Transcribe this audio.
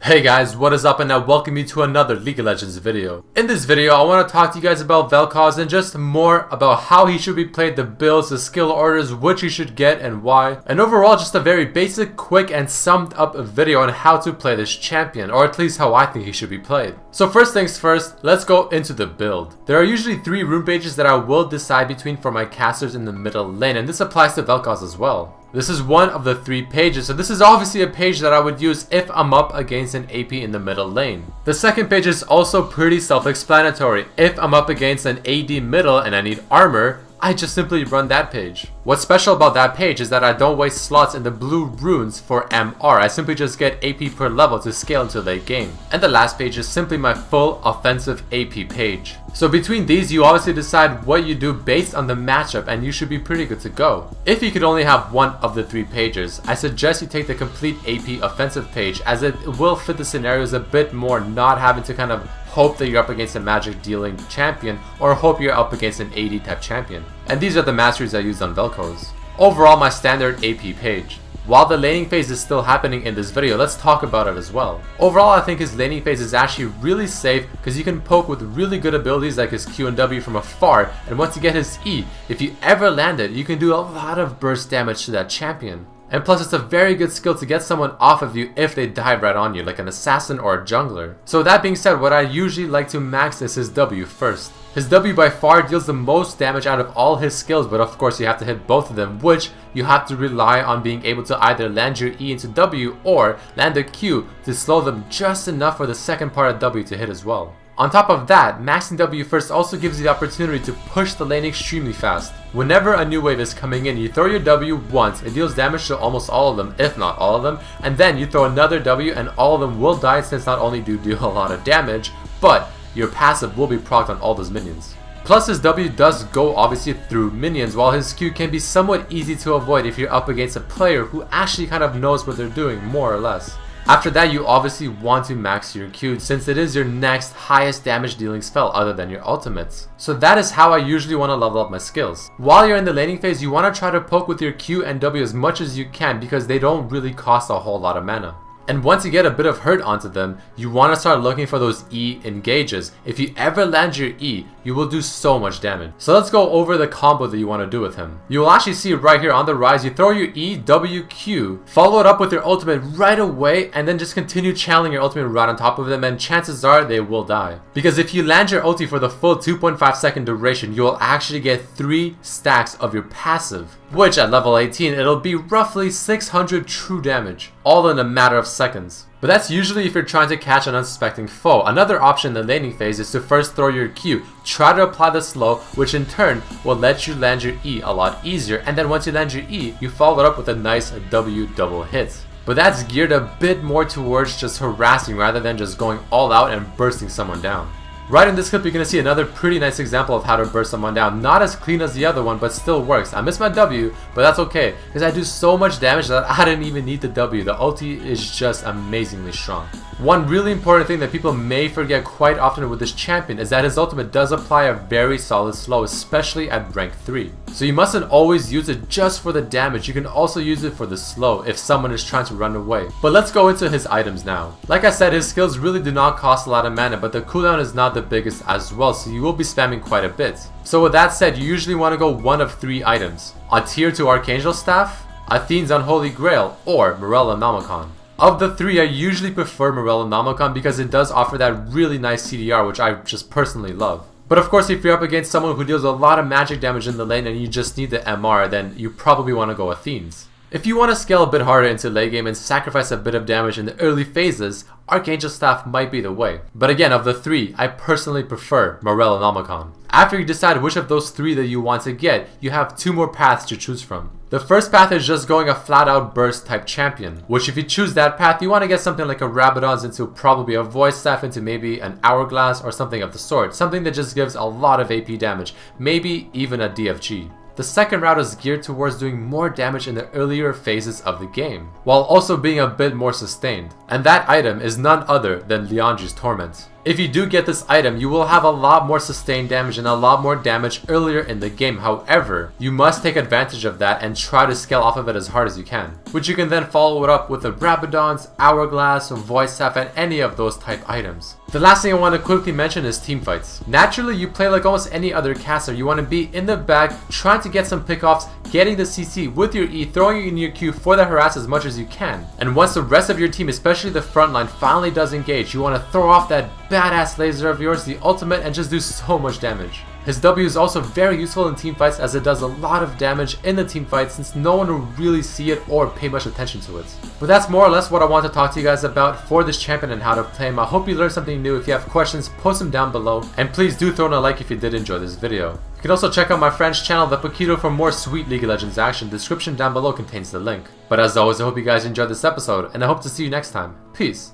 Hey guys, what is up, and I welcome you to another League of Legends video. In this video, I want to talk to you guys about Vel'Koz and just more about how he should be played, the builds, the skill orders, which you should get and why. And overall, just a very basic, quick, and summed up video on how to play this champion, or at least how I think he should be played. So first things first, let's go into the build. There are usually 3 rune pages that I will decide between for my casters in the middle lane, and this applies to Vel'Koz as well. This is one of the 3 pages, so this is obviously a page that I would use if I'm up against an AP in the middle lane. The second page is also pretty self-explanatory. If I'm up against an AD middle and I need armor, I just simply run that page. What's special about that page is that I don't waste slots in the blue runes for MR. I simply just get AP per level to scale into late game. And the last page is simply my full offensive AP page. So between these, you obviously decide what you do based on the matchup, and you should be pretty good to go. If you could only have one of the 3 pages, I suggest you take the complete AP offensive page, as it will fit the scenarios a bit more, not having to kind of hope that you're up against a magic dealing champion or hope you're up against an AD type champion. And these are the masteries I used on Vel'Koz. Overall, my standard AP page. While the laning phase is still happening in this video, let's talk about it as well. Overall, I think his laning phase is actually really safe because you can poke with really good abilities like his Q and W from afar, and once you get his E, if you ever land it, you can do a lot of burst damage to that champion. And plus, it's a very good skill to get someone off of you if they dive right on you, like an assassin or a jungler. So that being said, what I usually like to max is his W first. His W by far deals the most damage out of all his skills, but of course you have to hit both of them, which you have to rely on being able to either land your E into W or land a Q to slow them just enough for the second part of W to hit as well. On top of that, maxing W first also gives you the opportunity to push the lane extremely fast. Whenever a new wave is coming in, you throw your W once, it deals damage to almost all of them, if not all of them, and then you throw another W and all of them will die, since not only do you deal a lot of damage, but your passive will be procced on all those minions. Plus, his W does go obviously through minions, while his Q can be somewhat easy to avoid if you're up against a player who actually kind of knows what they're doing, more or less. After that, you obviously want to max your Q, since it is your next highest damage dealing spell other than your ultimates. So that is how I usually want to level up my skills. While you're in the laning phase, you want to try to poke with your Q and W as much as you can, because they don't really cost a whole lot of mana. And once you get a bit of hurt onto them, you want to start looking for those E engages. If you ever land your E, you will do so much damage. So let's go over the combo that you want to do with him. You will actually see right here on the rise, you throw your E, W, Q, follow it up with your ultimate right away, and then just continue channeling your ultimate right on top of them, and chances are they will die. Because if you land your ulti for the full 2.5 second duration, you will actually get 3 stacks of your passive, which at level 18, it'll be roughly 600 true damage, all in a matter of seconds. But that's usually if you're trying to catch an unsuspecting foe. Another option in the laning phase is to first throw your Q, try to apply the slow, which in turn will let you land your E a lot easier, and then once you land your E, you follow it up with a nice W double hit. But that's geared a bit more towards just harassing rather than just going all out and bursting someone down. Right in this clip, you're going to see another pretty nice example of how to burst someone down. Not as clean as the other one, but still works. I missed my W, but that's okay, because I do so much damage that I didn't even need the W. The ulti is just amazingly strong. One really important thing that people may forget quite often with this champion is that his ultimate does apply a very solid slow, especially at rank 3. So you mustn't always use it just for the damage, you can also use it for the slow if someone is trying to run away. But let's go into his items now. Like I said, his skills really do not cost a lot of mana, but the cooldown is not the biggest as well, so you will be spamming quite a bit. So with that said, you usually want to go one of 3 items: a tier 2 Archangel Staff, Athene's Unholy Grail, or Morella Nomicon. Of the 3, I usually prefer Morella Nomicon because it does offer that really nice CDR, which I just personally love. But of course, if you're up against someone who deals a lot of magic damage in the lane and you just need the MR, then you probably want to go Athene's. If you want to scale a bit harder into late game and sacrifice a bit of damage in the early phases, Archangel Staff might be the way. But again, of the 3, I personally prefer Morella Nomicon. After you decide which of those 3 that you want to get, you have 2 more paths to choose from. The first path is just going a flat out burst type champion, which if you choose that path, you want to get something like a Rabadon's into probably a Void Staff into maybe an Hourglass or something of the sort. Something that just gives a lot of AP damage, maybe even a DFG. The second route is geared towards doing more damage in the earlier phases of the game, while also being a bit more sustained. And that item is none other than Liandry's Torment. If you do get this item, you will have a lot more sustained damage and a lot more damage earlier in the game. However, you must take advantage of that and try to scale off of it as hard as you can, which you can then follow it up with the Rabadons, Hourglass, Voice Staff, and any of those type items. The last thing I want to quickly mention is team fights. Naturally, you play like almost any other caster. You want to be in the back, trying to get some pickoffs, getting the CC with your E, throwing it in your Q for the harass as much as you can. And once the rest of your team, especially the front line, finally does engage, you want to throw off that badass laser of yours, the ultimate, and just do so much damage. His W is also very useful in team fights as it does a lot of damage in the team fight since no one will really see it or pay much attention to it. But that's more or less what I want to talk to you guys about for this champion and how to play him. I hope you learned something new. If you have questions, post them down below. And please do throw in a like if you did enjoy this video. You can also check out my friend's channel, Vel'Koz, for more sweet League of Legends action. The description down below contains the link. But as always, I hope you guys enjoyed this episode and I hope to see you next time. Peace.